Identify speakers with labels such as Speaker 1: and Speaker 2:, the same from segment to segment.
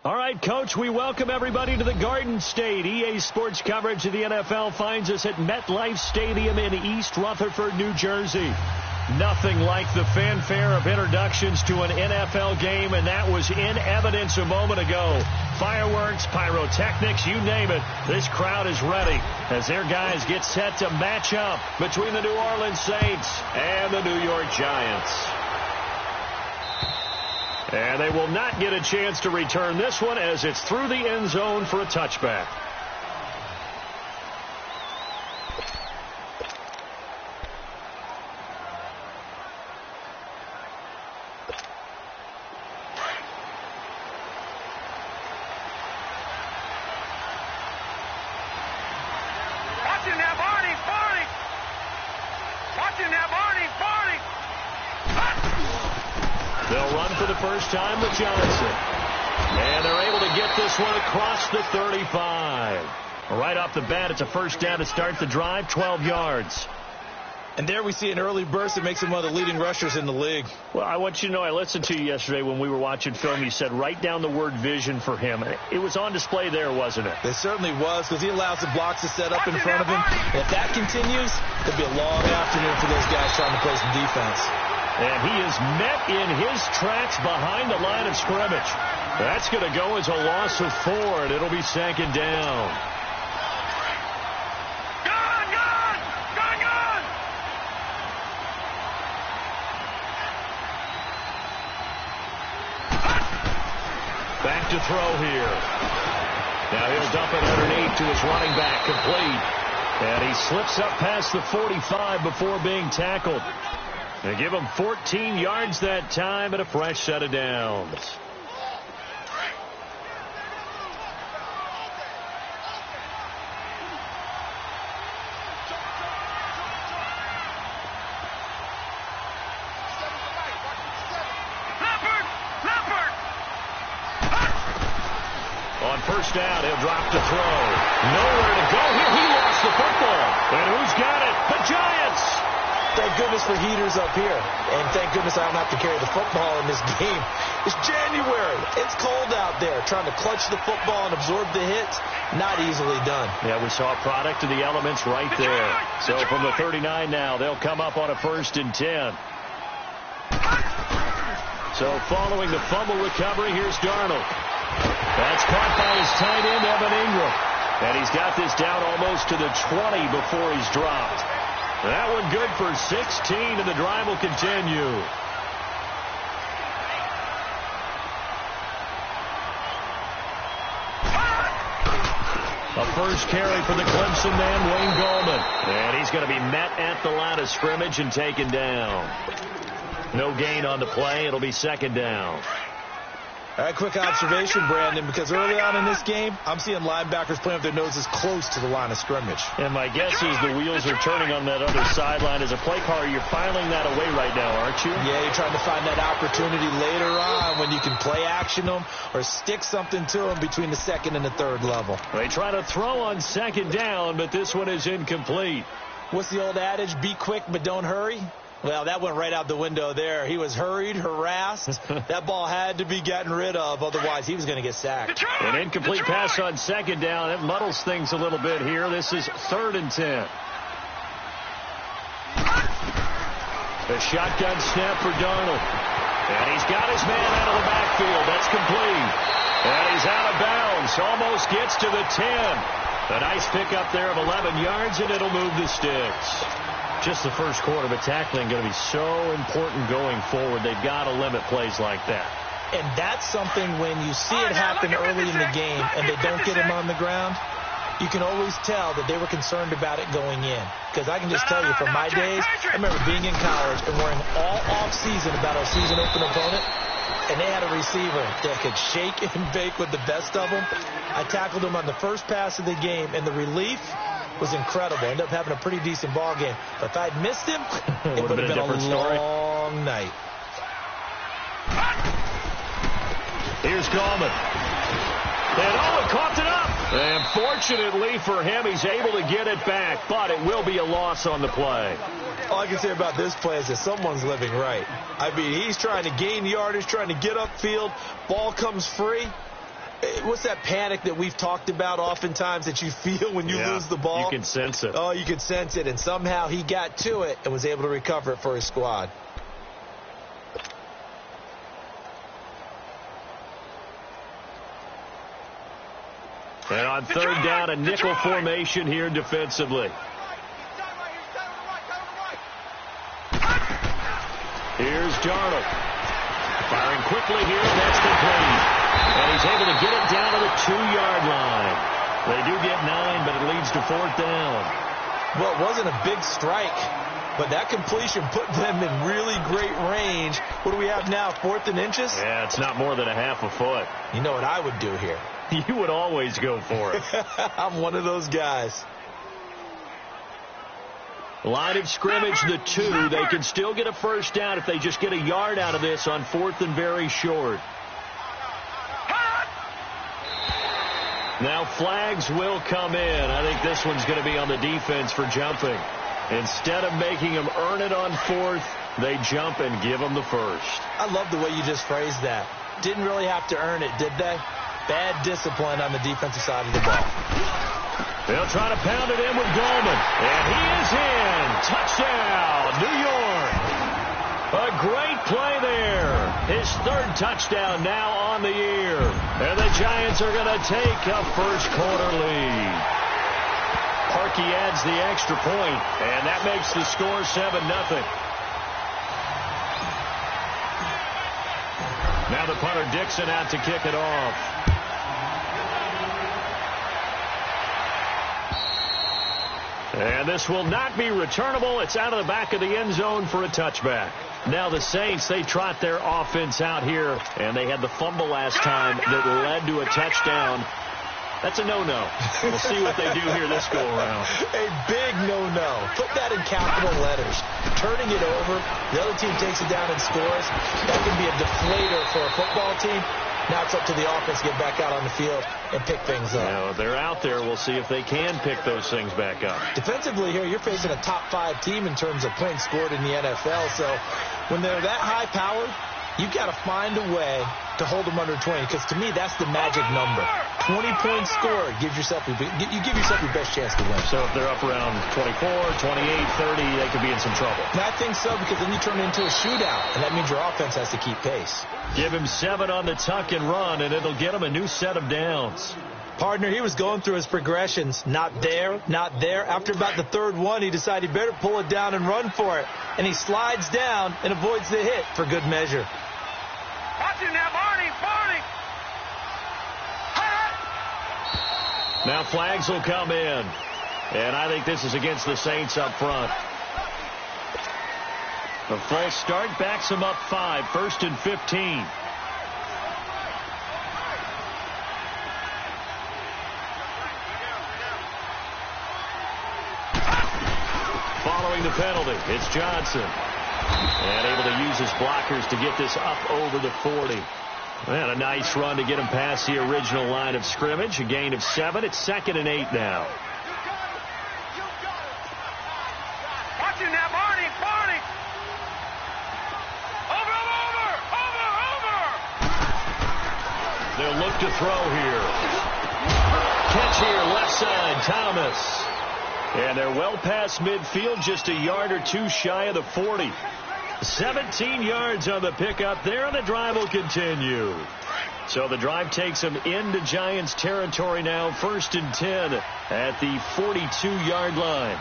Speaker 1: All right, Coach, we welcome everybody to the Garden State. EA Sports coverage of the NFL finds us at MetLife Stadium in East Rutherford, New Jersey. Nothing like the fanfare of introductions to an NFL game, and that was in evidence a moment ago. Fireworks, pyrotechnics, you name it. This crowd is ready as their guys get set to match up between the New Orleans Saints and the New York Giants. And they will not get a chance to return this one as it's through the end zone for a touchback. They'll run for the first time with Johnson. And they're able to get this one across the 35. Right off the bat, it's a first down to start the drive, 12 yards.
Speaker 2: And there we see an early burst that makes him one of the leading rushers in the league.
Speaker 1: Well, I want you to know, I listened to you yesterday when we were watching film. You said write down the word vision for him. It was on display there, wasn't it?
Speaker 2: It certainly was, because he allows the blocks to set up in front of him. And if that continues, it'll be a long afternoon for those guys trying to play some defense.
Speaker 1: And he is met in his tracks behind the line of scrimmage. That's going to go as a loss of 4, and it'll be second down. Back to throw here. Now he'll dump it underneath to his running back, complete. And he slips up past the 45 before being tackled. They give him 14 yards that time and a fresh set of downs. On first down, he'll drop to throw. Nowhere to go here. He lost the football. And who's got it? The Giants.
Speaker 2: Thank goodness for heaters up here. And thank goodness I don't have to carry the football in this game. It's January. It's cold out there. Trying to clutch the football and absorb the hits, not easily done.
Speaker 1: Yeah, we saw a product of the elements right there. So from the 39 now, they'll come up on a 1st and 10. So following the fumble recovery, here's Darnold. That's caught by his tight end, Evan Ingram. And he's got this down almost to the 20 before he's dropped. That one good for 16, and the drive will continue. A first carry for the Clemson man, Wayne Gallman. And he's going to be met at the line of scrimmage and taken down. No gain on the play. It'll be second down.
Speaker 2: All right, quick observation, Brandon, because early on in this game, I'm seeing linebackers playing with their noses close to the line of scrimmage.
Speaker 1: And my guess is the wheels are turning on that other sideline. As a play caller, you're filing that away right now, aren't you?
Speaker 2: Yeah, you're trying to find that opportunity later on when you can play action them or stick something to them between the 2nd and the 3rd level.
Speaker 1: They try to throw on 2nd down, but this one is incomplete.
Speaker 2: What's the old adage? Be quick, but don't hurry. Well, that went right out the window there. He was hurried, harassed. That ball had to be gotten rid of, otherwise he was going to get sacked.
Speaker 1: An incomplete pass on 2nd down. It muddles things a little bit here. This is 3rd and 10. A shotgun snap for Darnold. And he's got his man out of the backfield. That's complete. And he's out of bounds. Almost gets to the 10. A nice pickup there of 11 yards, and it'll move the sticks. Just the first quarter, but tackling going to be so important going forward. They've got to limit plays like that.
Speaker 2: And that's something when you see it happen early in the game and they don't get him on the ground, you can always tell that they were concerned about it going in. Because I can just tell you from my days, I remember being in college and worrying all off-season about our season open opponent, and they had a receiver that could shake and bake with the best of them. I tackled him on the first pass of the game, and the relief was incredible. Ended up having a pretty decent ball game. But if I'd missed him, it would have been a long night.
Speaker 1: Here's Gallman. And coughed it up. And fortunately for him, he's able to get it back, but it will be a loss on the play.
Speaker 2: All I can say about this play is that someone's living right. I mean, he's trying to gain yardage, trying to get upfield. Ball comes free. What's that panic that we've talked about oftentimes that you feel when you lose the ball?
Speaker 1: You can sense it.
Speaker 2: Oh, you can sense it, and somehow he got to it and was able to recover it for his squad.
Speaker 1: And on third down, a nickel formation here defensively. Here's Darnold. Firing quickly here, and that's complete. And he's able to get it down to the 2-yard line. They do get 9, but it leads to 4th down.
Speaker 2: Well, it wasn't a big strike, but that completion put them in really great range. What do we have now, 4th and inches?
Speaker 1: Yeah, it's not more than a half a foot.
Speaker 2: You know what I would do here?
Speaker 1: You would always go for it.
Speaker 2: I'm one of those guys.
Speaker 1: Line of scrimmage, the 2. They can still get a first down if they just get a yard out of this on 4th and very short. Now flags will come in. I think this one's going to be on the defense for jumping. Instead of making them earn it on 4th, they jump and give them the first.
Speaker 2: I love the way you just phrased that. Didn't really have to earn it, did they? Bad discipline on the defensive side of the ball.
Speaker 1: They'll try to pound it in with Goldman. And he is in. Touchdown, New York. A great play there. His 3rd touchdown now on the year. And the Giants are going to take a first-quarter lead. Parkey adds the extra point, and that makes the score 7-0. Now the punter Dixon out to kick it off. And this will not be returnable. It's out of the back of the end zone for a touchback. Now the Saints, they trot their offense out here, and they had the fumble last time that led to a touchdown. That's a no-no. We'll see what they do here this go-around.
Speaker 2: A big no-no. Put that in capital letters. Turning it over, the other team takes it down and scores. That can be a deflator for a football team. Now it's up to the offense to get back out on the field and pick things up.
Speaker 1: Now, they're out there. We'll see if they can pick those things back up.
Speaker 2: Defensively here, you're facing a top 5 team in terms of points scored in the NFL. So when they're that high-powered, you've got to find a way to hold them under 20, because to me, that's the magic number. 20 points scored gives yourself you give yourself your best chance to win.
Speaker 1: So if they're up around 24, 28, 30, they could be in some trouble.
Speaker 2: And I think so, because then you turn it into a shootout, and that means your offense has to keep pace.
Speaker 1: Give him 7 on the tuck and run, and it'll get him a new set of downs.
Speaker 2: Partner, he was going through his progressions. Not there, not there. After about the 3rd one, he decided he better pull it down and run for it. And he slides down and avoids the hit for good measure.
Speaker 3: Watching now, Barney.
Speaker 1: Now flags will come in. And I think this is against the Saints up front. A false start backs him up 5, 1st and 15. Following the penalty, it's Johnson. And able to use his blockers to get this up over the 40. And a nice run to get him past the original line of scrimmage. A gain of 7. It's 2nd and 8 now.
Speaker 3: Watching now, Barney. Over.
Speaker 1: They'll look to throw here. Catch here, left side, Thomas. And they're well past midfield, just a yard or 2 shy of the 40. 17 yards on the pickup there, and the drive will continue. So the drive takes them into Giants territory now, 1st and 10 at the 42-yard line.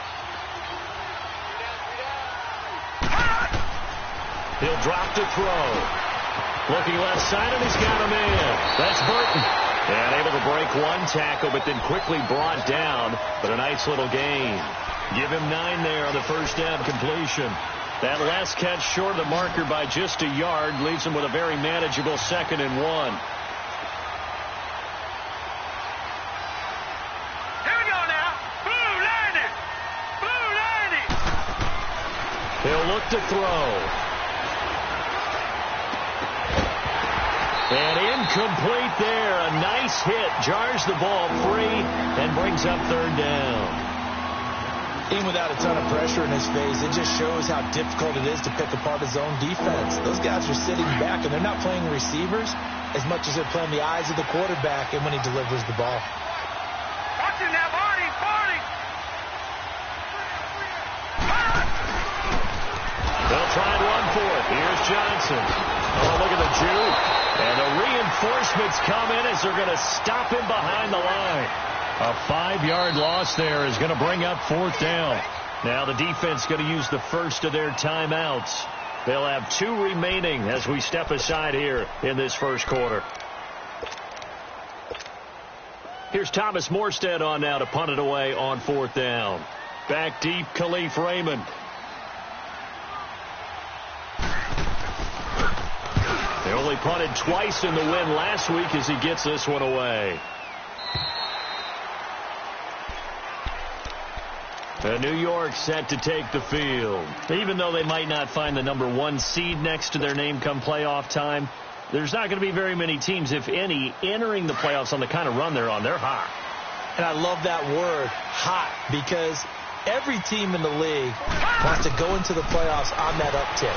Speaker 1: He'll drop to throw. Looking left side, and he's got him in. That's Burton. And able to break 1 tackle, but then quickly brought down. But a nice little gain. Give him 9 there on the first down completion. That last catch short of the marker by just a yard leaves him with a very manageable 2nd and 1.
Speaker 3: Here we go now. Blue landing.
Speaker 1: He'll look to throw. And incomplete there. A nice hit. Jars the ball free and brings up 3rd down.
Speaker 2: Even without a ton of pressure in his face, it just shows how difficult it is to pick apart his own defense. Those guys are sitting back, and they're not playing receivers as much as they're playing the eyes of the quarterback and when he delivers the ball.
Speaker 3: Watching that, Barney!
Speaker 1: They'll try and run for it. Here's Johnson. Oh, look at the juke. And the reinforcements come in as they're going to stop him behind the line. A 5-yard loss there is going to bring up 4th down. Now the defense going to use the first of their timeouts. They'll have 2 remaining as we step aside here in this first quarter. Here's Thomas Morstead on now to punt it away on 4th down. Back deep, Khalif Raymond. They only punted twice in the win last week as he gets this one away. New York set to take the field. Even though they might not find the number 1 seed next to their name come playoff time, there's not going to be very many teams, if any, entering the playoffs on the kind of run they're on. They're hot.
Speaker 2: And I love that word, hot, because every team in the league wants to go into the playoffs on that uptick.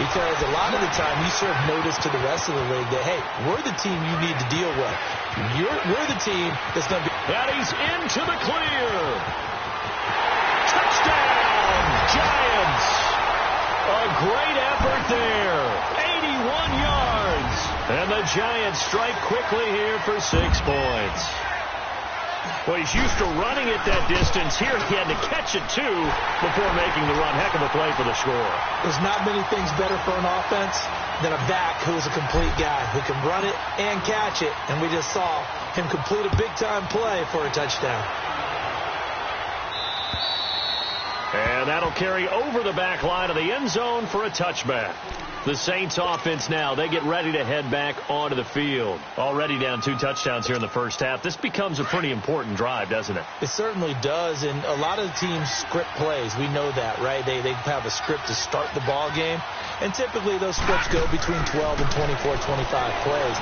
Speaker 2: Because a lot of the time you serve notice to the rest of the league that, hey, we're the team you need to deal with. We're the team that's going to be...
Speaker 1: And he's into the clear. Touchdown, Giants. A great effort there. 81 yards. And the Giants strike quickly here for 6 points. Well, he's used to running it that distance. Here he had to catch it, too, before making the run. Heck of a play for the score.
Speaker 2: There's not many things better for an offense than a back who is a complete guy who can run it and catch it. And we just saw him complete a big-time play for a touchdown.
Speaker 1: And that'll carry over the back line of the end zone for a touchback. The Saints offense now, they get ready to head back onto the field. Already down 2 touchdowns here in the first half. This becomes a pretty important drive, doesn't it?
Speaker 2: It certainly does, and a lot of the teams script plays. We know that, right? They have a script to start the ball game, and typically those scripts go between 12 and 24, 25 plays.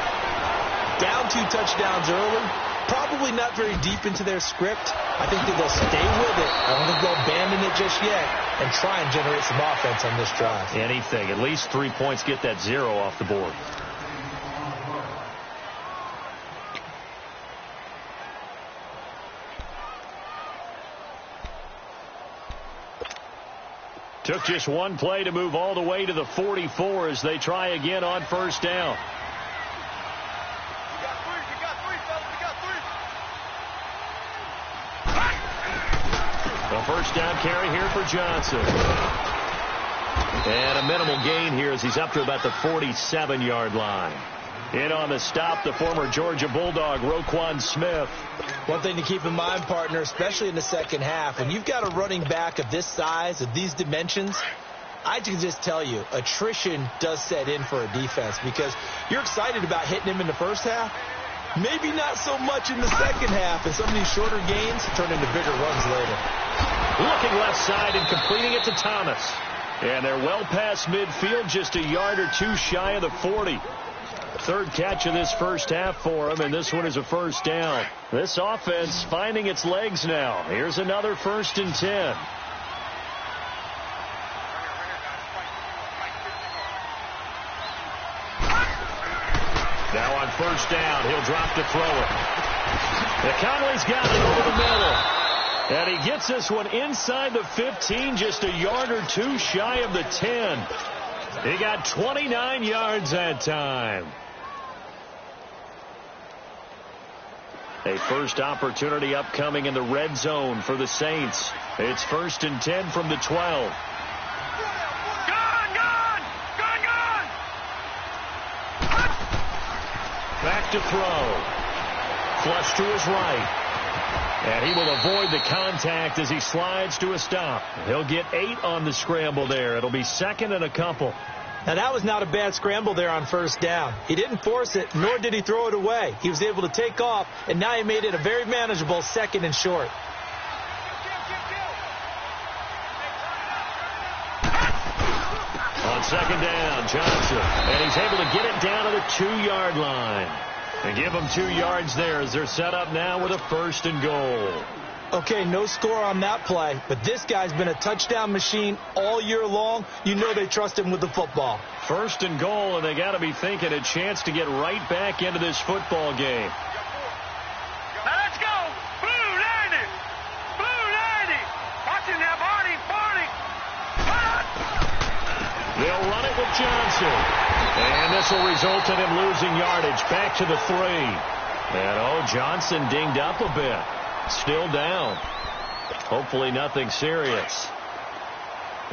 Speaker 2: Down 2 touchdowns early, probably not very deep into their script. I think that they'll stay with it. I don't think they'll abandon it just yet and try and generate some offense on this drive.
Speaker 1: Anything. At least 3 points, get that 0 off the board. Took just 1 play to move all the way to the 44 as they try again on first down. A first down carry here for Johnson. And a minimal gain here as he's up to about the 47-yard line. In on the stop, the former Georgia Bulldog, Roquan Smith.
Speaker 2: One thing to keep in mind, partner, especially in the second half, when you've got a running back of this size, of these dimensions, I can just tell you, attrition does set in for a defense because you're excited about hitting him in the first half. Maybe not so much in the second half, and some of these shorter gains turn into bigger runs later.
Speaker 1: Looking left side and completing it to Thomas. And they're well past midfield, just a yard or 2 shy of the 40. 3rd catch of this first half for him, and this one is a first down. This offense finding its legs now. Here's another 1st and 10. Now on first down, he'll drop to throw it. Conley's got it over the middle. And he gets this one inside the 15, just a yard or 2 shy of the 10. He got 29 yards that time. A first opportunity upcoming in the red zone for the Saints. It's 1st and 10 from the 12. Back to throw. Flush to his right. And he will avoid the contact as he slides to a stop. He'll get 8 on the scramble there. It'll be 2nd and a couple.
Speaker 2: Now, that was not a bad scramble there on first down. He didn't force it, nor did he throw it away. He was able to take off, and now he made it a very manageable 2nd and short.
Speaker 1: On 2nd down, Johnson. And he's able to get it down to the 2-yard line. And give them 2 yards there as they're set up now with a 1st and goal.
Speaker 2: Okay, no score on that play, but this guy's been a touchdown machine all year long. You know they trust him with the football.
Speaker 1: 1st and goal, and they got to be thinking a chance to get right back into this football game.
Speaker 3: Now let's go. Blue 90. Blue 90. Watching now, Barney. Barney.
Speaker 1: They'll run it with Johnson. And this will result in him losing yardage back to the 3. And, Johnson dinged up a bit. Still down. Hopefully nothing serious.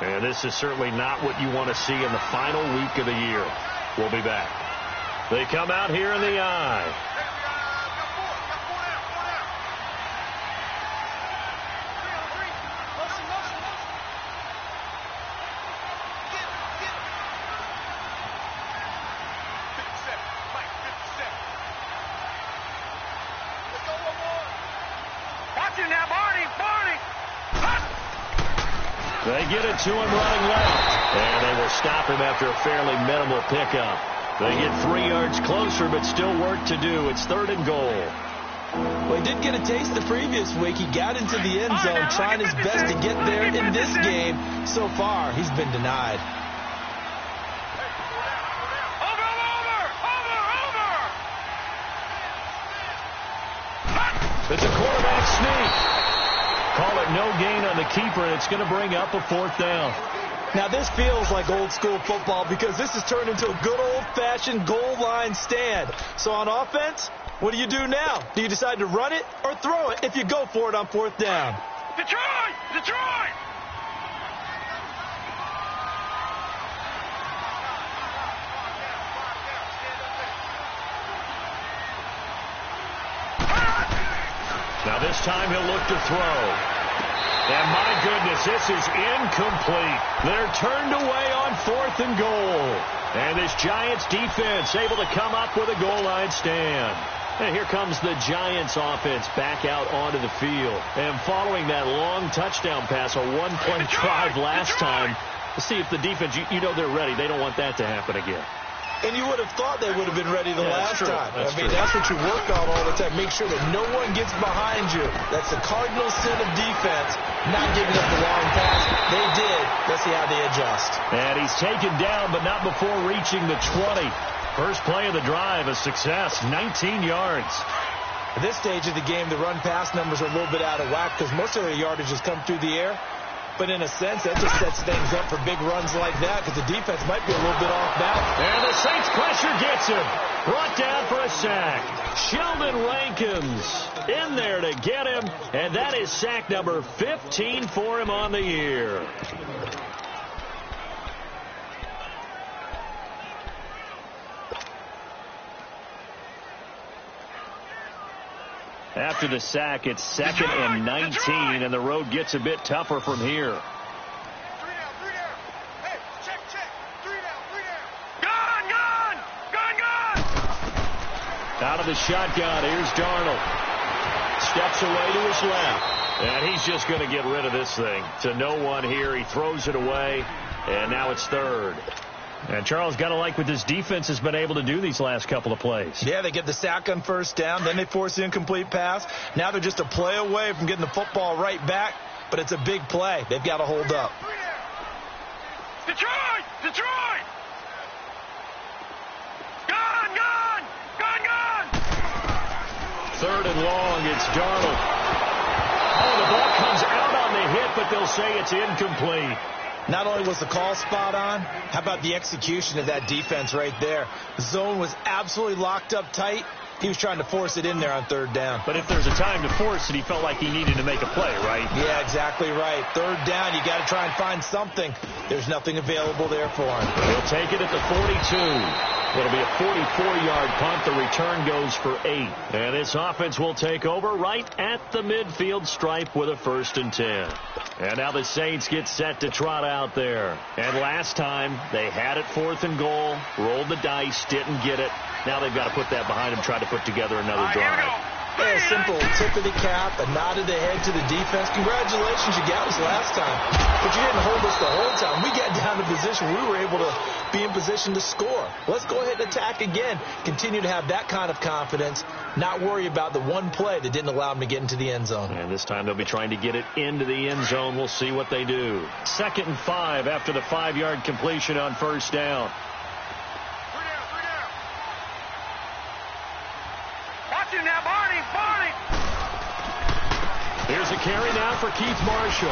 Speaker 1: And this is certainly not what you want to see in the final week of the year. We'll be back. They come out here in the eye. They get it to him running left. And they will stop him after a fairly minimal pickup. They get 3 yards closer, but still work to do. It's 3rd and goal.
Speaker 2: Well, he did get a taste the previous week. He got into the end zone trying his best to get there in this game. So far, he's been denied.
Speaker 1: It's a quarterback sneak. Call it no gain on the keeper, and it's going to bring up a 4th down.
Speaker 2: Now, this feels like old school football because this has turned into a good old-fashioned goal line stand. So on offense, what do you do now? Do you decide to run it or throw it if you go for it on 4th down?
Speaker 3: Detroit! Detroit!
Speaker 1: Now this time he'll look to throw. And my goodness, this is incomplete. They're turned away on 4th and goal. And this Giants defense able to come up with a goal line stand. And here comes the Giants offense back out onto the field. And following that long touchdown pass, a 1-play drive last time, to see if the defense, you know they're ready. They don't want that to happen again.
Speaker 2: And you would have thought they would have been ready the last time.
Speaker 1: That's
Speaker 2: that's what you work on all the time. Make sure that no one gets behind you. That's the cardinal sin of defense, not giving up the long pass. They did. Let's see how they adjust.
Speaker 1: And he's taken down, but not before reaching the 20. First play of the drive, a success, 19 yards.
Speaker 2: At this stage of the game, the run-pass numbers are a little bit out of whack because most of their yardage has come through the air. But in a sense, that just sets things up for big runs like that because the defense might be a little bit off balance.
Speaker 1: And the Saints pressure gets him. Brought down for a sack. Sheldon Rankins in there to get him. And that is sack number 15 for him on the year. After the sack, it's 2nd and 19, and the road gets a bit tougher from here.
Speaker 3: 3 down, 3 down. Hey, check. 3 down, 3 down. Gone.
Speaker 1: Out of the shotgun, here's Darnold. Steps away to his left, and he's just going to get rid of this thing. To no one here, he throws it away, and now it's 3rd. And Charles, got to like what this defense has been able to do these last couple of plays.
Speaker 2: Yeah, they get the sack on 1st down, then they force the incomplete pass. Now they're just a play away from getting the football right back, but it's a big play. They've got to hold up.
Speaker 3: Detroit! Detroit! Gone!
Speaker 1: 3rd and long, it's Darnold. Oh, the ball comes out on the hit, but they'll say it's incomplete.
Speaker 2: Not only was the call spot on, how about the execution of that defense right there? The zone was absolutely locked up tight. He was trying to force it in there on 3rd down.
Speaker 1: But if there's a time to force it, he felt like he needed to make a play, right?
Speaker 2: Yeah, exactly right. 3rd down, you got to try and find something. There's nothing available there for him.
Speaker 1: He'll take it at the 42. It'll be a 44-yard punt. The return goes for 8. And this offense will take over right at the midfield stripe with a 1st and 10. And now the Saints get set to trot out there. And last time, they had it 4th and goal, rolled the dice, didn't get it. Now they've got to put that behind them, try to put together another drive.
Speaker 3: Here we go.
Speaker 2: Hey, a simple tip of the cap, a nod of the head to the defense. Congratulations, you got us last time. But you didn't hold us the whole time. We got down to position. We were able to be in position to score. Let's go ahead and attack again. Continue to have that kind of confidence. Not worry about the one play that didn't allow them to get into the end zone.
Speaker 1: And this time they'll be trying to get it into the end zone. We'll see what they do. 2nd and 5 after the 5-yard completion on first down.
Speaker 3: Watch him now, Barney.
Speaker 1: Here's a carry now for Keith Marshall.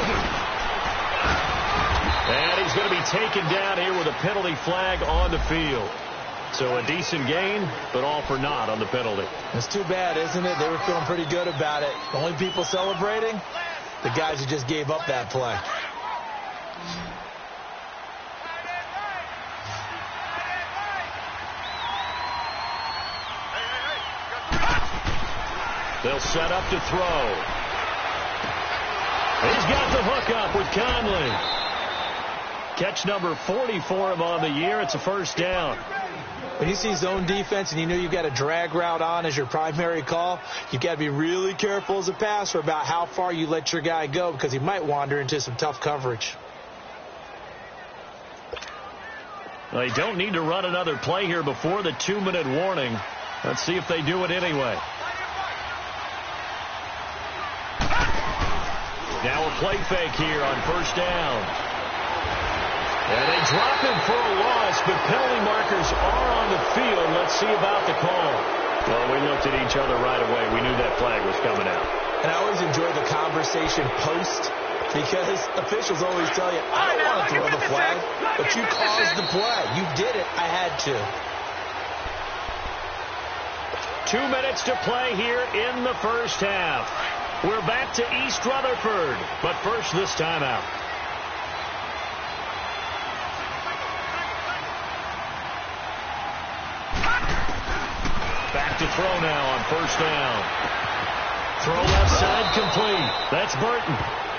Speaker 1: And he's going to be taken down here with a penalty flag on the field. So a decent gain, but all for naught on the penalty.
Speaker 2: It's too bad, isn't it? They were feeling pretty good about it. The only people celebrating, the guys who just gave up that play.
Speaker 1: They'll set up to throw. He's got the hook up with Conley. Catch number 40 for him on the year. It's a first down.
Speaker 2: When you see zone defense and you know you've got a drag route on as your primary call, you've got to be really careful as a passer about how far you let your guy go because he might wander into some tough coverage.
Speaker 1: They don't need to run another play here before the 2-minute warning. Let's see if they do it anyway. Now a play fake here on first down. And they drop him for a loss, but penalty markers are on the field. Let's see about the call. Well, we looked at each other right away. We knew that flag was coming out.
Speaker 2: And I always enjoy the conversation post because officials always tell you, I don't want to throw the flag, but you caused the play. You did it. I had to.
Speaker 1: 2 minutes to play here in the first half. We're back to East Rutherford, but first this timeout. Back to throw now on first down. Throw left side complete. That's Burton.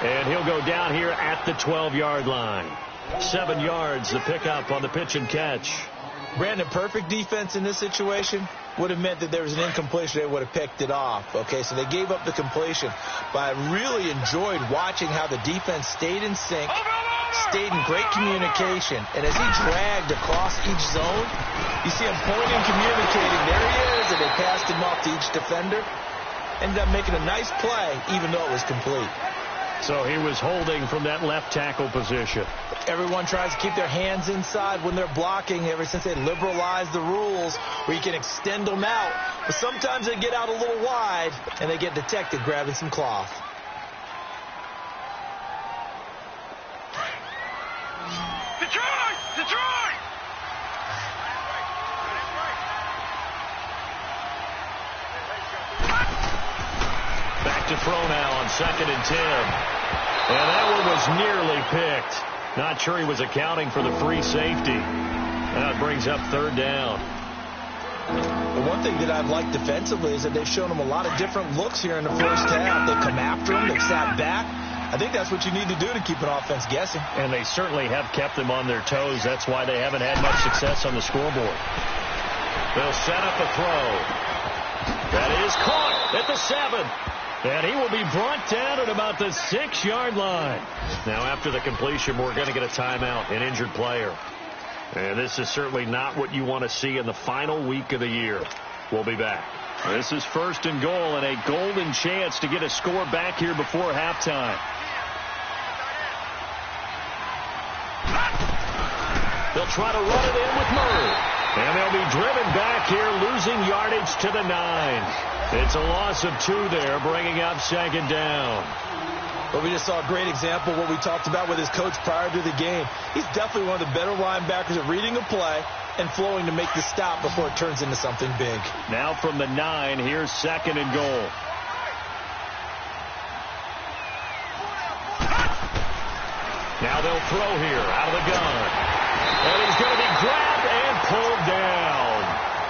Speaker 1: And he'll go down here at the 12-yard line. 7 yards the pickup on the pitch and catch.
Speaker 2: Brandon, perfect defense in this situation would have meant that there was an incompletion. They would have picked it off. Okay, so they gave up the completion. But I really enjoyed watching how the defense stayed in sync, stayed in great communication. And as he dragged across each zone, you see him pointing, communicating. There he is, and they passed him off to each defender. Ended up making a nice play, even though it was complete.
Speaker 1: So he was holding from that left tackle position.
Speaker 2: Everyone tries to keep their hands inside when they're blocking ever since they liberalized the rules where you can extend them out. But sometimes they get out a little wide and they get detected grabbing some cloth.
Speaker 3: Detroit! Detroit!
Speaker 1: Back to throw now on 2nd and 10. And that one was nearly picked. Not sure he was accounting for the free safety. That brings up 3rd down.
Speaker 2: The one thing that I've liked defensively is that they've shown him a lot of different looks here in the first half. They've come after him. They've sat back. I think that's what you need to do to keep an offense guessing.
Speaker 1: And they certainly have kept them on their toes. That's why they haven't had much success on the scoreboard. They'll set up a throw. That is caught at the 7. And he will be brought down at about the 6-yard line. Now, after the completion, we're going to get a timeout, an injured player. And this is certainly not what you want to see in the final week of the year. We'll be back. This is 1st and goal and a golden chance to get a score back here before halftime. They'll try to run it in with Murray. And they'll be driven back here, losing yardage to the 9. It's a loss of 2 there, bringing up 2nd down.
Speaker 2: But we just saw a great example of what we talked about with his coach prior to the game. He's definitely one of the better linebackers at reading a play and flowing to make the stop before it turns into something big.
Speaker 1: Now from the 9, here's 2nd and goal. Now they'll throw here out of the gun. And he's going to be grabbed and pulled down.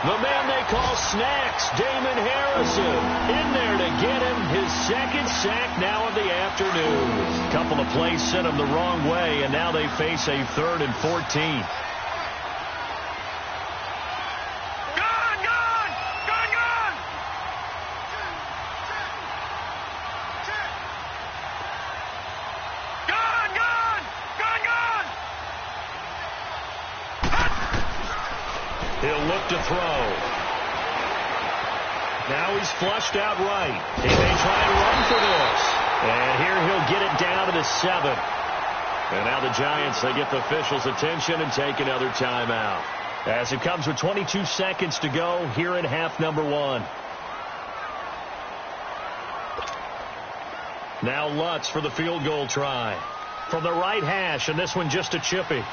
Speaker 1: The man they call Snacks, Damon Harrison, in there to get him his 2nd sack now of the afternoon. Couple of plays sent him the wrong way, and now they face a 3rd and 14. look to throw. Now he's flushed out right. He may try and run for this. And here he'll get it down to the 7. And now the Giants, they get the officials' attention and take another timeout. As it comes with 22 seconds to go here in half number 1. Now Lutz for the field goal try. From the right hash, and this one just a chippy.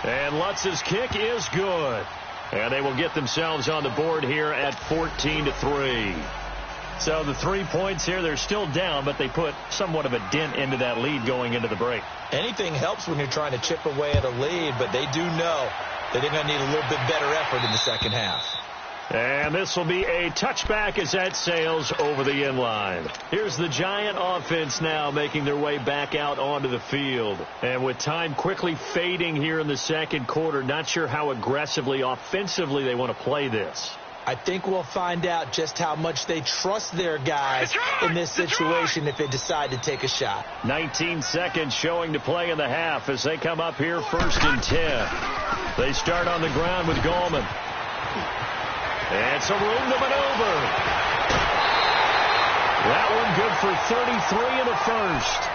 Speaker 1: And Lutz's kick is good. And they will get themselves on the board here at 14-3. So the 3 points here, they're still down, but they put somewhat of a dent into that lead going into the break.
Speaker 2: Anything helps when you're trying to chip away at a lead, but they do know that they're going to need a little bit better effort in the second half.
Speaker 1: And this will be a touchback as that sails over the end line. Here's the Giant offense now making their way back out onto the field. And with time quickly fading here in the second quarter, not sure how aggressively, offensively they want to play this.
Speaker 2: I think we'll find out just how much they trust their guys in this situation if they decide to take a shot.
Speaker 1: 19 seconds showing to play in the half as they come up here 1st and 10. They start on the ground with Gallman. And some room to maneuver. That one good for 33 in the first.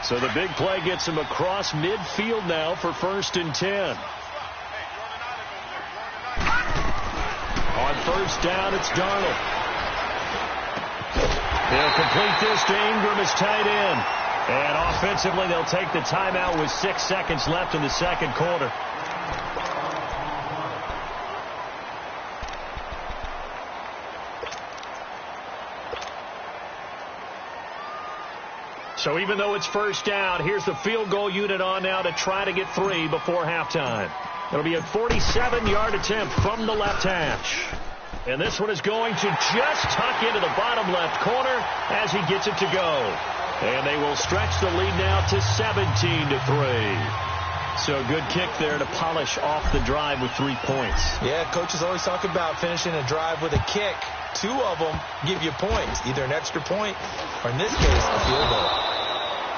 Speaker 1: So the big play gets him across midfield now for 1st and 10. On 1st down, it's Darnold. He'll complete this to Ingram as tight end. And offensively, they'll take the timeout with 6 seconds left in the second quarter. So even though it's 1st down, here's the field goal unit on now to try to get 3 before halftime. It'll be a 47-yard attempt from the left hash. And this one is going to just tuck into the bottom left corner as he gets it to go. And they will stretch the lead now to 17-3. So good kick there to polish off the drive with 3 points.
Speaker 2: Yeah, coaches always talk about finishing a drive with a kick. 2 of them give you points, either an extra point or, in this case, a field goal.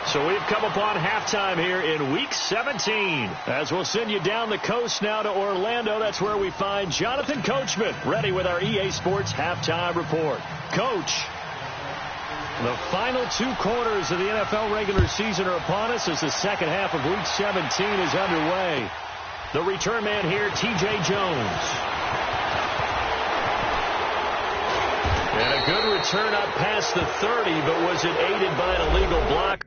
Speaker 1: So we've come upon halftime here in Week 17. As we'll send you down the coast now to Orlando, that's where we find Jonathan Coachman, ready with our EA Sports Halftime Report. Coach, the final 2 quarters of the NFL regular season are upon us as the second half of Week 17 is underway. The return man here, T.J. Jones. And a good return up past the 30, but was it aided by an illegal block?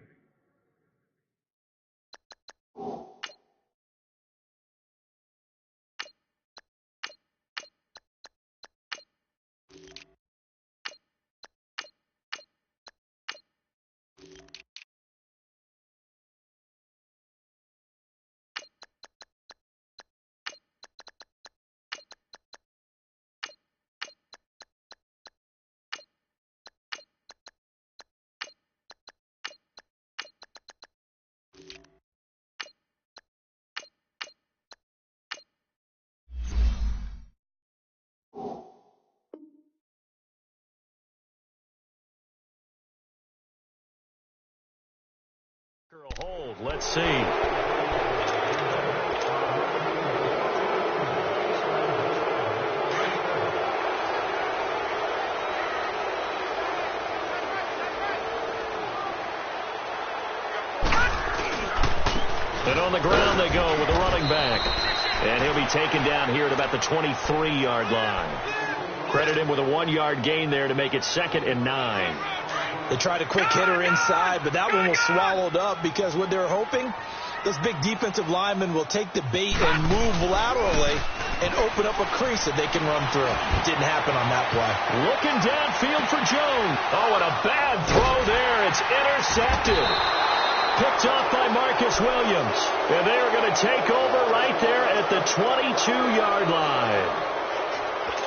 Speaker 1: Hold. Let's see. And on the ground they go with the running back. And he'll be taken down here at about the 23-yard line. Credit him with a 1-yard gain there to make it 2nd and 9.
Speaker 2: They tried a quick hitter inside, but that one was swallowed up because what they're hoping, those big defensive linemen will take the bait and move laterally and open up a crease that they can run through. It didn't happen on that play.
Speaker 1: Looking downfield for Jones. Oh, and a bad throw there. It's intercepted. Picked off by Marcus Williams. And they are going to take over right there at the 22-yard line.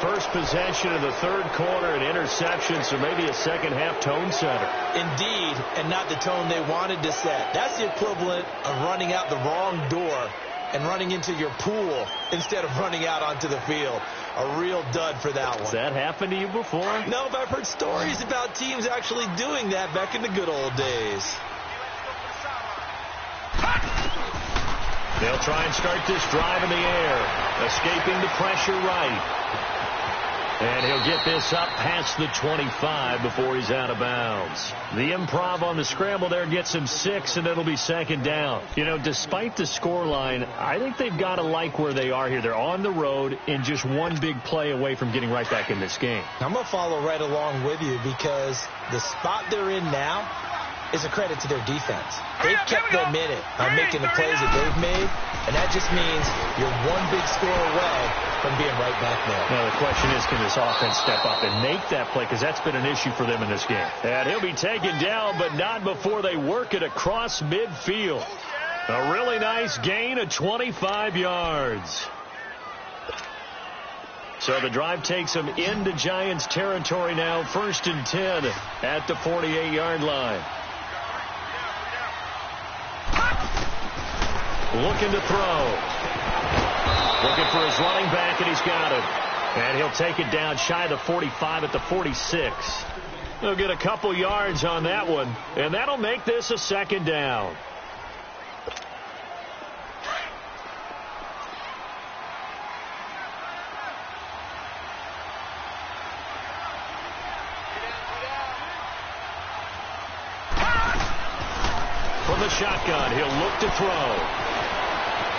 Speaker 1: first possession of the third quarter, an interception, so maybe a second-half tone setter.
Speaker 2: Indeed, and not the tone they wanted to set. That's the equivalent of running out the wrong door and running into your pool instead of running out onto the field. A real dud for that one.
Speaker 1: Has that happened to you before?
Speaker 2: No, but I've heard stories about teams actually doing that back in the good old days.
Speaker 1: They'll try and start this drive in the air, escaping the pressure right. And he'll get this up past the 25 before he's out of bounds. The improv on the scramble there gets him 6, and it'll be second down. You know, despite the scoreline, I think they've got to like where they are here. They're on the road and just one big play away from getting right back in this game.
Speaker 2: I'm going to follow right along with you because the spot they're in now is a credit to their defense. They've kept them in it by making the plays that they've made, and that just means you're one big score away from being right back there.
Speaker 1: Now, the question is, can this offense step up and make that play? Because that's been an issue for them in this game. And he'll be taken down, but not before they work it across midfield. A really nice gain of 25 yards. So the drive takes them into Giants territory now. 1st and 10 at the 48-yard line. Looking to throw. Looking for his running back, and he's got it. And he'll take it down shy of the 45 at the 46. He'll get a couple yards on that one, and that'll make this a second down. From the shotgun, he'll look to throw.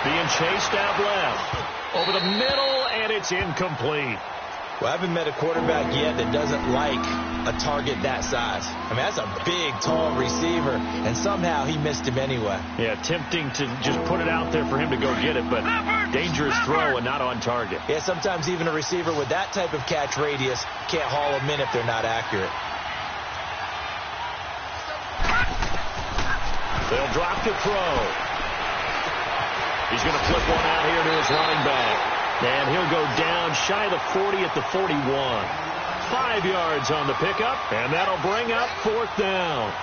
Speaker 1: Being chased out left. Over the middle, and it's incomplete.
Speaker 2: Well, I haven't met a quarterback yet that doesn't like a target that size. I mean, that's a big, tall receiver, and somehow he missed him anyway.
Speaker 1: Yeah, tempting to just put it out there for him to go get it, but dangerous throw and not on target.
Speaker 2: Yeah, sometimes even a receiver with that type of catch radius can't haul them in if they're not accurate.
Speaker 1: They'll drop to throw. He's going to flip one out here to his running back. And he'll go down shy of the 40 at the 41. 5 yards on the pickup, and that'll bring up 4th down.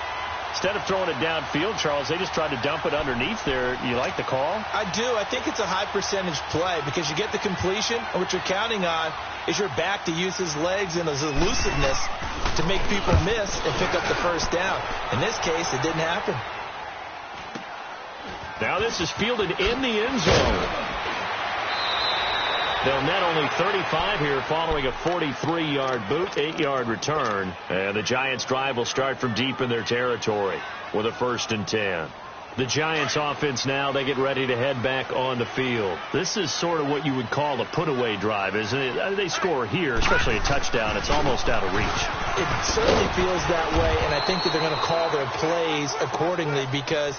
Speaker 1: Instead of throwing it downfield, Charles, they just tried to dump it underneath there. You like the call?
Speaker 2: I do. I think it's a high percentage play because you get the completion, and what you're counting on is your back to use his legs and his elusiveness to make people miss and pick up the first down. In this case, it didn't happen.
Speaker 1: Now this is fielded in the end zone. They'll net only 35 here following a 43-yard boot, 8-yard return. And the Giants' drive will start from deep in their territory with a 1st and 10. The Giants' offense now, they get ready to head back on the field. This is sort of what you would call a put-away drive, isn't it? They score here, especially a touchdown. It's almost out of reach.
Speaker 2: It certainly feels that way, and I think that they're going to call their plays accordingly because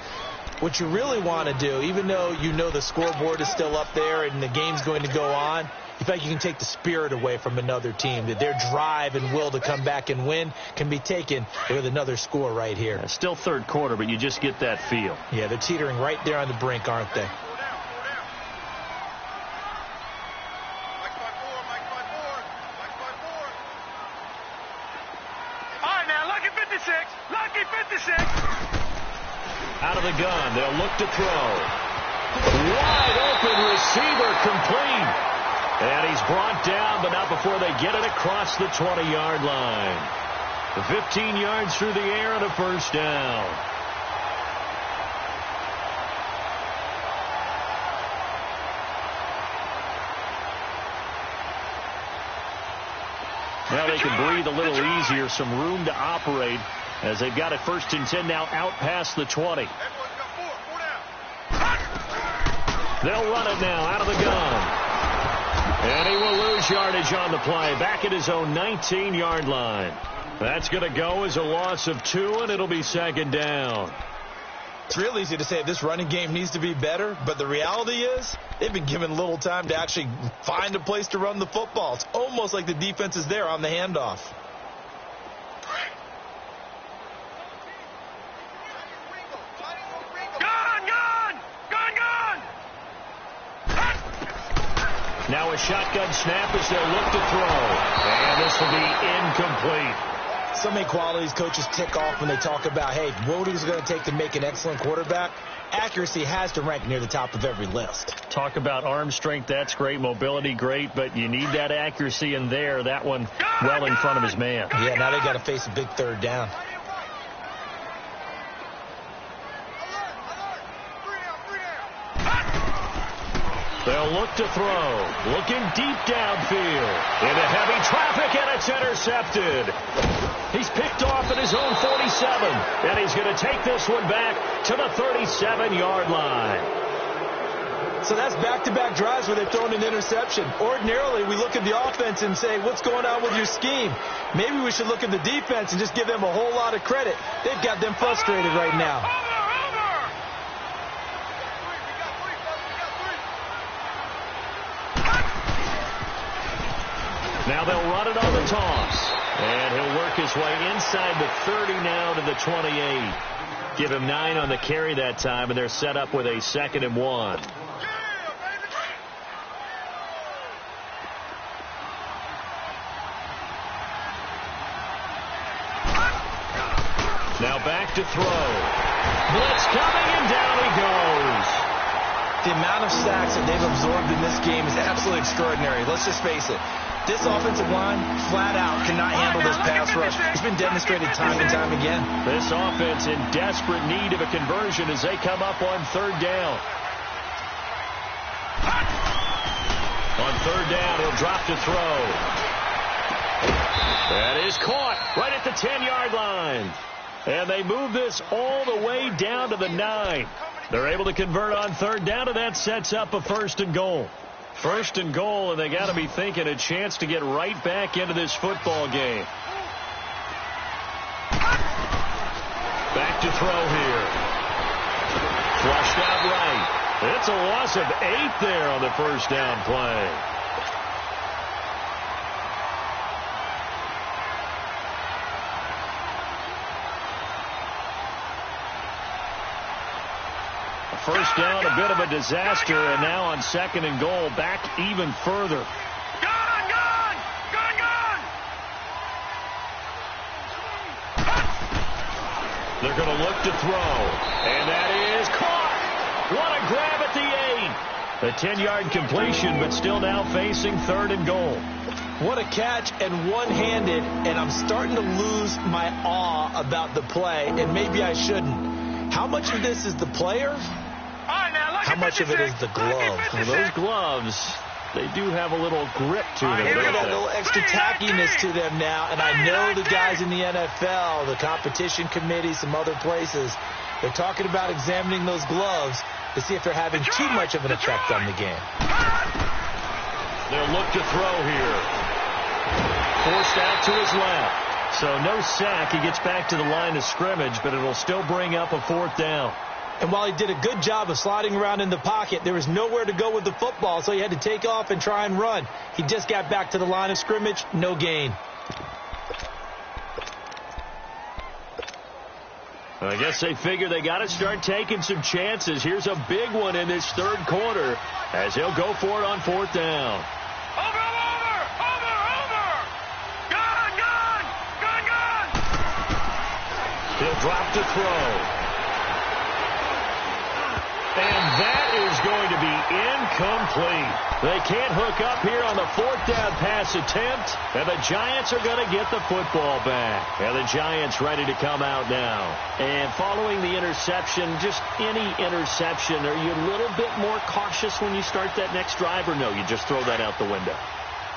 Speaker 2: what you really want to do, even though you know the scoreboard is still up there and the game's going to go on, in fact, you can take the spirit away from another team. That their drive and will to come back and win can be taken with another score right here.
Speaker 1: Yeah, still third quarter, but you just get that feel.
Speaker 2: Yeah, they're teetering right there on the brink, aren't they?
Speaker 3: All right, now, lucky 56. Lucky 56.
Speaker 1: Out of the gun, they'll look to throw. Wide open receiver, complete. And he's brought down, but not before they get it across the 20-yard line. 15 yards through the air and a first down. Now they can breathe a little easier, some room to operate as they've got it 1st and 10 now out past the 20. They'll run it now out of the gun. And he will lose yardage on the play back at his own 19-yard line. That's going to go as a loss of 2, and it'll be second down.
Speaker 2: It's real easy to say this running game needs to be better, but the reality is they've been given little time to actually find a place to run the football. It's almost like the defense is there on the handoff.
Speaker 1: Now a shotgun snap as they'll look to throw. And this will be incomplete.
Speaker 2: So many qualities coaches tick off when they talk about, hey, what is it going to take to make an excellent quarterback? Accuracy has to rank near the top of every list.
Speaker 1: Talk about arm strength, that's great. Mobility, great, but you need that accuracy in there. That one well in front of his man.
Speaker 2: Yeah, now they got to face a big third down.
Speaker 1: They'll look to throw. Looking deep downfield. Into heavy traffic, and it's intercepted. He's picked off at his own 47. And he's going to take this one back to the 37-yard line.
Speaker 2: So that's back-to-back drives where they've thrown an interception. Ordinarily, we look at the offense and say, what's going on with your scheme? Maybe we should look at the defense and just give them a whole lot of credit. They've got them frustrated right now.
Speaker 1: Now they'll run it on the toss. And he'll work his way inside the 30 now to the 28. Give him 9 on the carry that time, and they're set up with a 2nd and 1. Now back to throw. Blitz coming, and down he goes.
Speaker 2: The amount of sacks that they've absorbed in this game is absolutely extraordinary. Let's just face it. This offensive line, flat out, cannot handle this pass rush. It's been demonstrated time and time again.
Speaker 1: This offense in desperate need of a conversion as they come up on 3rd down. On 3rd down, he'll drop to throw. That is caught right at the 10-yard line. And they move this all the way down to the 9. They're able to convert on 3rd down, and that sets up a 1st and goal. 1st and goal, and they got to be thinking a chance to get right back into this football game. Back to throw here. Flushed out right. It's a loss of 8 there on the 1st down play. First down, a bit of a disaster, and now on 2nd and goal, back even further.
Speaker 3: Gone!
Speaker 1: They're going to look to throw, and that is caught. What a grab at the 8. A 10-yard completion, but still now facing 3rd and goal.
Speaker 2: What a catch, and one-handed, and I'm starting to lose my awe about the play, and maybe I shouldn't. How much of this is the player? How much of it is the glove?
Speaker 1: Well, those gloves, they do have a little grip to them.
Speaker 2: They
Speaker 1: Don't
Speaker 2: got
Speaker 1: they?
Speaker 2: a little extra tackiness to them now, and I know the guys in the NFL, the competition committee, some other places, they're talking about examining those gloves to see if they're having too much of an effect on the game.
Speaker 1: They'll look to throw here. Forced out to his left. So no sack. He gets back to the line of scrimmage, but it'll still bring up a 4th down.
Speaker 2: And while he did a good job of sliding around in the pocket, there was nowhere to go with the football, so he had to take off and try and run. He just got back to the line of scrimmage, no gain.
Speaker 1: I guess they figure they got to start taking some chances. Here's a big one in this 3rd quarter as he'll go for it on 4th down.
Speaker 3: Over! Gone!
Speaker 1: He'll drop to throw. And that is going to be incomplete. They can't hook up here on the 4th down pass attempt, and the Giants are going to get the football back. And the Giants ready to come out now. And following the interception, just any interception, are you a little bit more cautious when you start that next drive, or no, you just throw that out the window?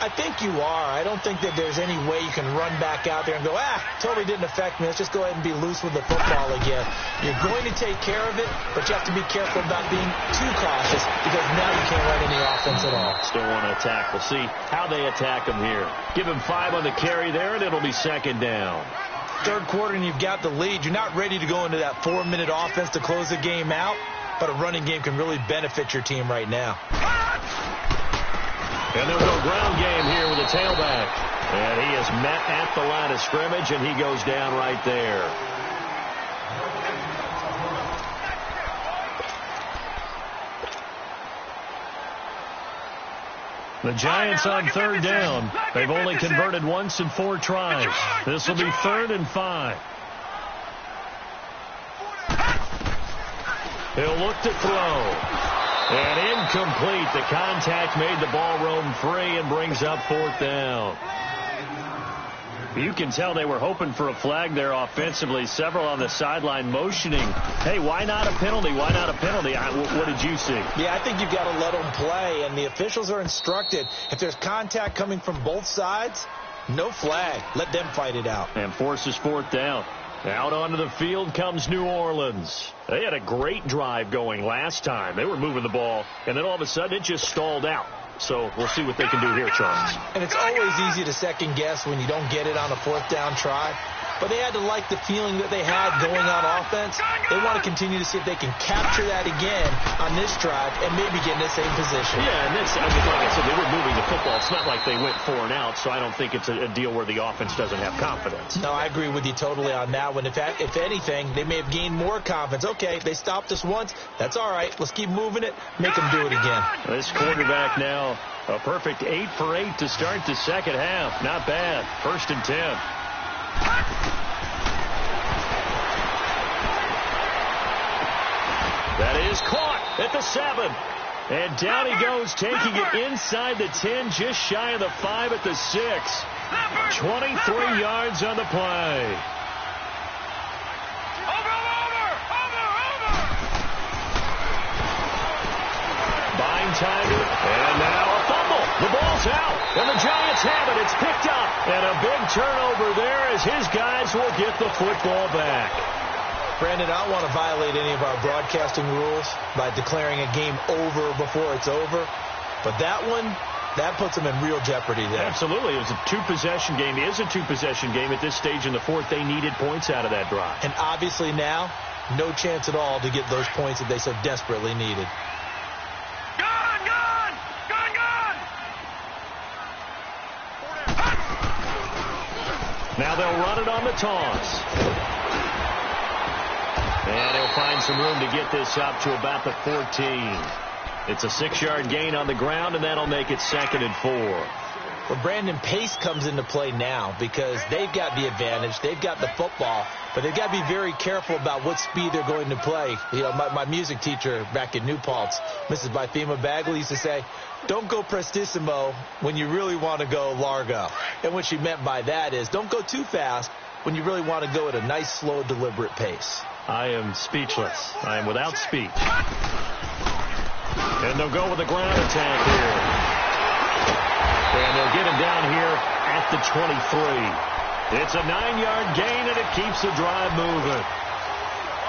Speaker 2: I think you are. I don't think that there's any way you can run back out there and go, totally didn't affect me. Let's just go ahead and be loose with the football again. You're going to take care of it, but you have to be careful about being too cautious because now you can't run any offense at all.
Speaker 1: Still want to attack. We'll see how they attack him here. Give him 5 on the carry there, and it'll be 2nd down.
Speaker 2: 3rd quarter, and you've got the lead. You're not ready to go into that 4-minute offense to close the game out, but a running game can really benefit your team right now.
Speaker 1: And they'll go ground game here with the tailback. And he is met at the line of scrimmage, and he goes down right there. The Giants on third down. They've only converted once in 4 tries. This will be 3rd and 5. He'll look to throw. And incomplete. The contact made the ball roam free and brings up 4th down. You can tell they were hoping for a flag there offensively. Several on the sideline motioning, hey, why not a penalty? Why not a penalty? What did you see?
Speaker 2: Yeah, I think you've got to let them play, and the officials are instructed. If there's contact coming from both sides, no flag. Let them fight it out.
Speaker 1: And forces 4th down. Out onto the field comes New Orleans. They had a great drive going last time. They were moving the ball, and then all of a sudden it just stalled out. So we'll see what they can do here, Charles.
Speaker 2: And it's always easy to second guess when you don't get it on a 4th down try. But they had to like the feeling that they had going on offense. They want to continue to see if they can capture that again on this drive and maybe get in the same position.
Speaker 1: Yeah, and this, I mean, like I said, they were moving the football. It's not like they went 4 and out, so I don't think it's a deal where the offense doesn't have confidence.
Speaker 2: No, I agree with you totally on that one. If anything, they may have gained more confidence. Okay, they stopped us once. That's all right. Let's keep moving it. Make them do it again.
Speaker 1: This quarterback now, a perfect 8 for 8 to start the second half. Not bad. 1st and 10. That is caught at the 7. And down he goes, taking it inside the 10, just shy of the 5 at the 6. 23 yards on the play. Buying time, and now a fumble. The ball's out, and the Giants have it. It's picked up, and a big turnover there as his guys will get the football back.
Speaker 2: Brandon, I don't want to violate any of our broadcasting rules by declaring a game over before it's over. But that one, that puts them in real jeopardy there.
Speaker 1: Absolutely. It was a 2-possession game. It is a 2-possession game at this stage in the 4th. They needed points out of that drive.
Speaker 2: And obviously now, no chance at all to get those points that they so desperately needed.
Speaker 1: Now they'll run it on the toss. And he'll find some room to get this up to about the 14. It's a 6-yard gain on the ground, and that'll make it 2nd and 4.
Speaker 2: Well, Brandon, pace comes into play now because they've got the advantage. They've got the football, but they've got to be very careful about what speed they're going to play. You know, my music teacher back in New Paltz, Mrs. Bythema Bagley, used to say, don't go prestissimo when you really want to go largo. And what she meant by that is don't go too fast when you really want to go at a nice, slow, deliberate pace.
Speaker 1: I am speechless. I am without speech. And they'll go with a ground attack here. And they'll get him down here at the 23. It's a 9-yard gain, and it keeps the drive moving.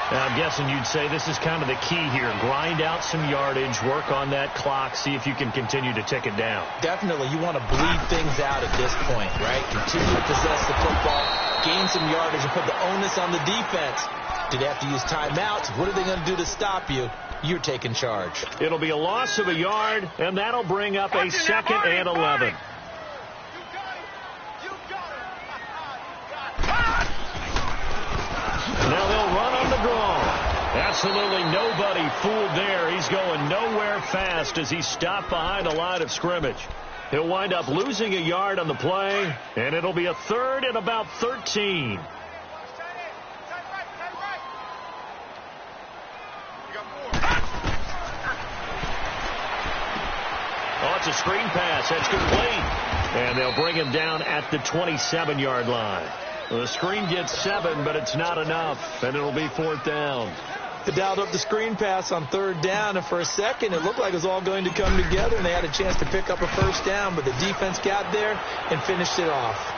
Speaker 1: Now, I'm guessing you'd say this is kind of the key here. Grind out some yardage, work on that clock, see if you can continue to tick it down.
Speaker 2: Definitely. You want to bleed things out at this point, right? Continue to possess the football, gain some yardage, and put the onus on the defense. Do they have to use timeouts? What are they going to do to stop you? You're taking charge.
Speaker 1: It'll be a loss of a yard, and that'll bring up a 2nd and 11. Now they'll run on the draw. Absolutely nobody fooled there. He's going nowhere fast as he stopped behind the line of scrimmage. He'll wind up losing a yard on the play, and it'll be a 3rd and about 13. Oh, it's a screen pass. That's complete. And they'll bring him down at the 27-yard line. The screen gets 7, but it's not enough, and it'll be 4th down.
Speaker 2: They dialed up the screen pass on 3rd down, and for a second it looked like it was all going to come together, and they had a chance to pick up a 1st down, but the defense got there and finished it off.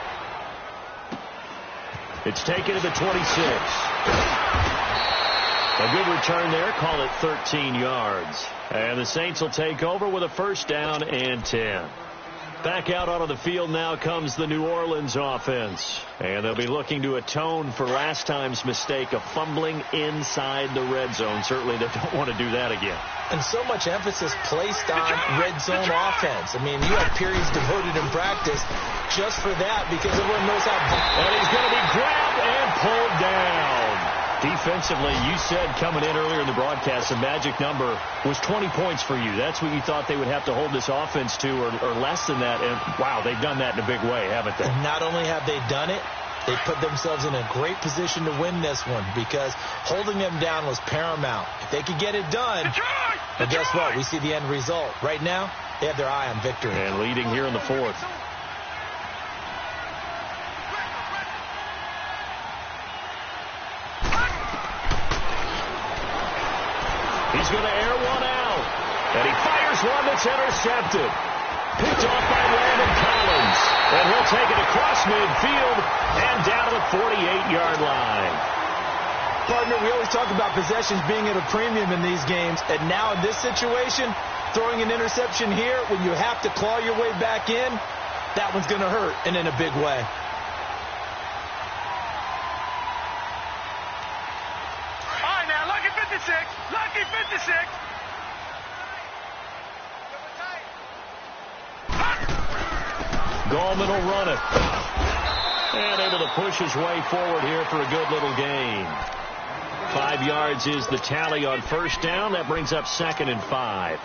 Speaker 1: It's taken to the 26. A good return there. Call it 13 yards. And the Saints will take over with a 1st down and 10. Back out onto the field now comes the New Orleans offense. And they'll be looking to atone for last time's mistake of fumbling inside the red zone. Certainly they don't want to do that again.
Speaker 2: And so much emphasis placed on red zone offense. I mean, you have periods devoted in practice just for that because everyone knows how.
Speaker 1: And he's going to be grabbed and pulled down. Defensively, you said coming in earlier in the broadcast, the magic number was 20 points for you. That's what you thought they would have to hold this offense to, or less than that. And, wow, they've done that in a big way, haven't they?
Speaker 2: Not only have they done it, they put themselves in a great position to win this one because holding them down was paramount. If they could get it done, but guess what? We see the end result. Right now, they have their eye on victory.
Speaker 1: And leading here in the fourth. He's going to air one out. And he fires one that's intercepted. Picked off by Landon Collins. And he'll take it across midfield and down to the 48-yard line.
Speaker 2: Partner, we always talk about possessions being at a premium in these games. And now in this situation, throwing an interception here when you have to claw your way back in, that one's going to hurt, and in a big way.
Speaker 3: All right, now, lucky 56. Lucky 56.
Speaker 1: Gallman will run it. And able to push his way forward here for a good little gain. 5 yards is the tally on first down. That brings up 2nd and 5.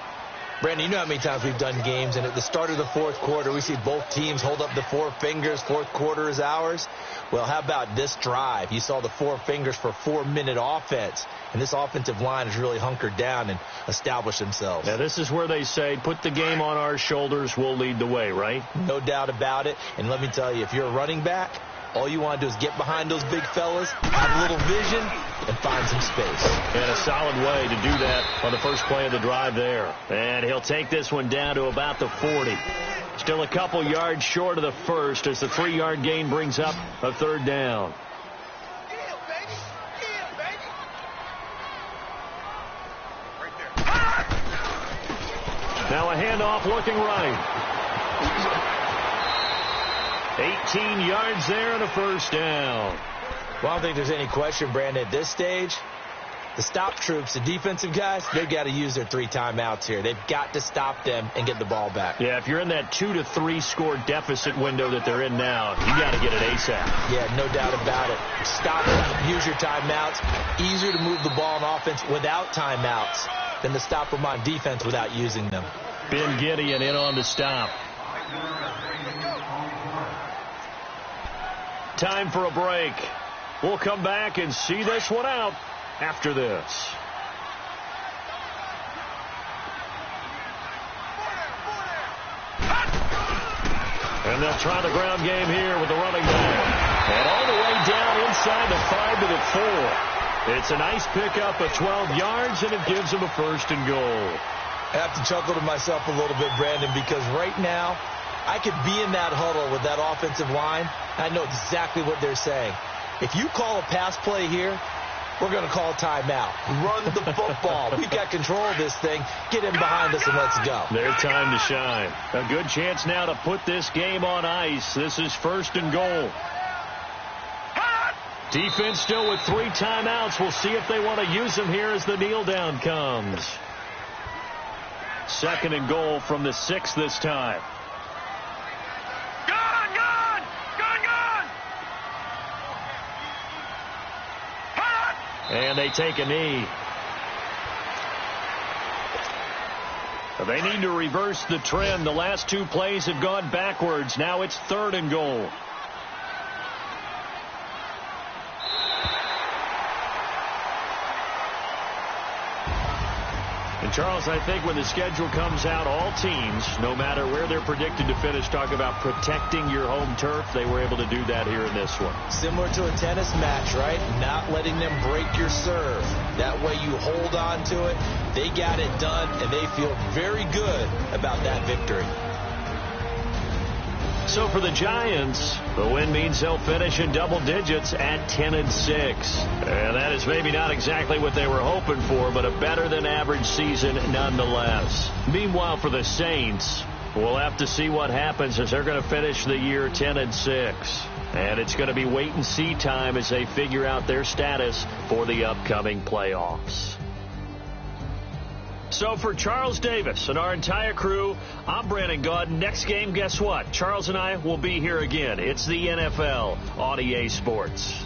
Speaker 2: Brandon, you know how many times we've done games, and at the start of the fourth quarter, we see both teams hold up the 4 fingers. Fourth quarter is ours. Well, how about this drive? You saw the 4 fingers for 4-minute offense, and this offensive line has really hunkered down and established themselves.
Speaker 1: Now, this is where they say, put the game on our shoulders, we'll lead the way, right?
Speaker 2: No doubt about it. And let me tell you, if you're a running back, all you want to do is get behind those big fellas, have a little vision, and find some space.
Speaker 1: And a solid way to do that on the first play of the drive there. And he'll take this one down to about the 40. Still a couple yards short of the first as the 3-yard gain brings up a 3rd down. Now a handoff looking right. 18 yards there and a first down.
Speaker 2: Well, I don't think there's any question, Brandon, at this stage, the stop troops, the defensive guys, they've got to use their 3 timeouts here. They've got to stop them and get the ball back.
Speaker 1: Yeah, if you're in that 2 to 3 score deficit window that they're in now, you got to get it ASAP.
Speaker 2: Yeah, no doubt about it. Stop them, use your timeouts. Easier to move the ball on offense without timeouts than to stop them on defense without using them.
Speaker 1: Ben Gideon in on the stop. Time for a break. We'll come back and see this one out after this. And they'll try the ground game here with the running back. And all the way down inside the 5 to the 4. It's a nice pickup of 12 yards, and it gives them a 1st and goal.
Speaker 2: I have to chuckle to myself a little bit, Brandon, because right now I could be in that huddle with that offensive line. I know exactly what they're saying. If you call a pass play here, we're going to call a timeout. Run the football. We've got control of this thing. Get in behind us and let's go.
Speaker 1: Their time to shine. A good chance now to put this game on ice. This is 1st and goal. Defense still with 3 timeouts. We'll see if they want to use them here as the kneel down comes. 2nd and goal from the 6 this time. And they take a knee. They need to reverse the trend. The last 2 plays have gone backwards. Now it's 3rd and goal. And Charles, I think when the schedule comes out, all teams, no matter where they're predicted to finish, talk about protecting your home turf. They were able to do that here in this one.
Speaker 2: Similar to a tennis match, right? Not letting them break your serve. That way you hold on to it. They got it done, and they feel very good about that victory.
Speaker 1: So for the Giants, the win means they'll finish in double digits at 10-6. And that is maybe not exactly what they were hoping for, but a better than average season nonetheless. Meanwhile, for the Saints, we'll have to see what happens as they're going to finish the year 10-6. And it's going to be wait and see time as they figure out their status for the upcoming playoffs. So for Charles Davis and our entire crew, I'm Brandon Gaudin. Next game, guess what? Charles and I will be here again. It's the NFL on EA Sports.